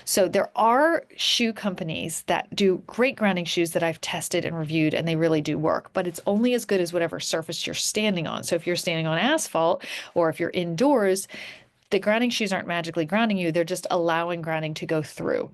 So there are shoe companies that do great grounding shoes that I've tested and reviewed, and they really do work, but it's only as good as whatever surface you're standing on. So if you're standing on asphalt or if you're indoors, the grounding shoes aren't magically grounding you, they're just allowing grounding to go through.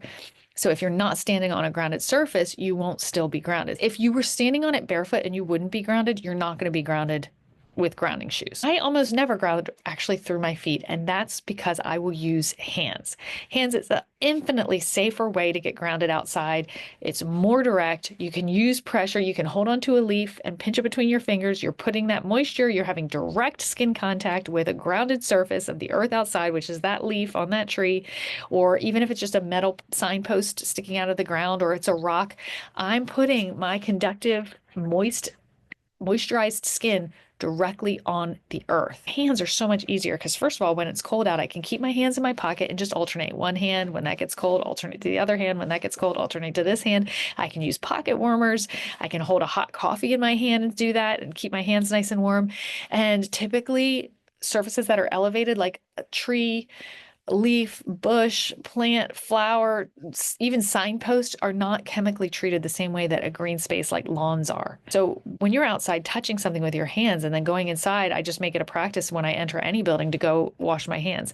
So if you're not standing on a grounded surface, you won't still be grounded. If you were standing on it barefoot and you wouldn't be grounded, you're not going to be grounded with grounding shoes. I almost never ground actually through my feet, and that's because I will use hands. Hands is an infinitely safer way to get grounded outside. It's more direct. You can use pressure. You can hold onto a leaf and pinch it between your fingers. You're putting that moisture. You're having direct skin contact with a grounded surface of the earth outside, which is that leaf on that tree, or even if it's just a metal signpost sticking out of the ground or it's a rock, I'm putting my conductive, moisturized skin directly on the earth. Hands are so much easier because, first of all, when it's cold out, I can keep my hands in my pocket and just alternate one hand. When that gets cold, alternate to the other hand. When that gets cold, alternate to this hand. I can use pocket warmers. I can hold a hot coffee in my hand and do that and keep my hands nice and warm. And typically, surfaces that are elevated, like a tree, leaf, bush, plant, flower, even signposts are not chemically treated the same way that a green space like lawns are. So when you're outside touching something with your hands and then going inside, I just make it a practice when I enter any building to go wash my hands.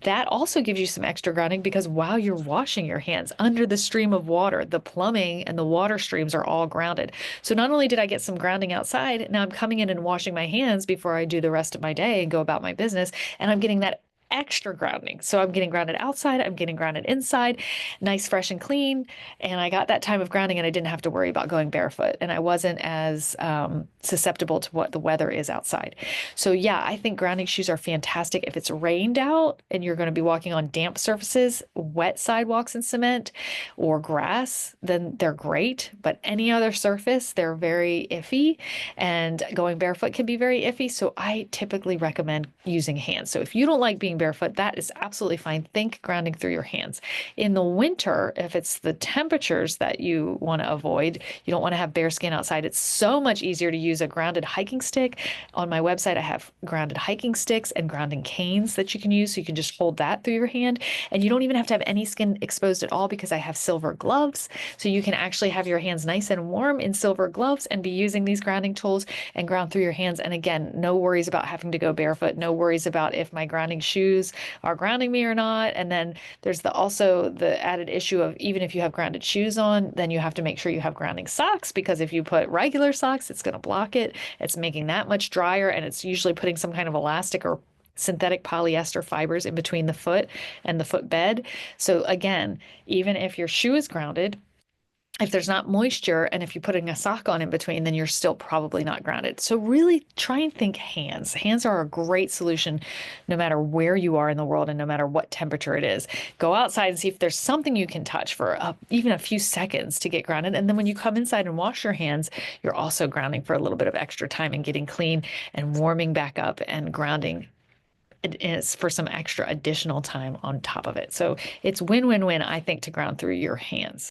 That also gives you some extra grounding because while you're washing your hands under the stream of water, the plumbing and the water streams are all grounded. So not only did I get some grounding outside, now I'm coming in and washing my hands before I do the rest of my day and go about my business, and I'm getting that extra grounding. So I'm getting grounded outside, I'm getting grounded inside, nice, fresh, and clean. And I got that time of grounding and I didn't have to worry about going barefoot. And I wasn't as susceptible to what the weather is outside. So yeah, I think grounding shoes are fantastic. If it's rained out and you're going to be walking on damp surfaces, wet sidewalks and cement or grass, then they're great. But any other surface, they're very iffy. And going barefoot can be very iffy. So I typically recommend using hands. So if you don't like being barefoot, that is absolutely fine. Think grounding through your hands. In the winter, if it's the temperatures that you want to avoid, you don't want to have bare skin outside, it's so much easier to use a grounded hiking stick. On my website, I have grounded hiking sticks and grounding canes that you can use. So you can just hold that through your hand. And you don't even have to have any skin exposed at all because I have silver gloves. So you can actually have your hands nice and warm in silver gloves and be using these grounding tools and ground through your hands. And again, no worries about having to go barefoot, no worries about if my grounding shoes are grounding me or not. And then there's also the added issue of even if you have grounded shoes on, then you have to make sure you have grounding socks, because if you put regular socks, it's going to block it. It's making that much drier, and it's usually putting some kind of elastic or synthetic polyester fibers in between the foot and the footbed. So again, even if your shoe is grounded, if there's not moisture and if you're putting a sock on in between, then you're still probably not grounded. So really try and think hands. Hands are a great solution no matter where you are in the world and no matter what temperature it is. Go outside and see if there's something you can touch for even a few seconds to get grounded. And then when you come inside and wash your hands, you're also grounding for a little bit of extra time and getting clean and warming back up and grounding is for some extra additional time on top of it. So it's win-win-win, I think, to ground through your hands.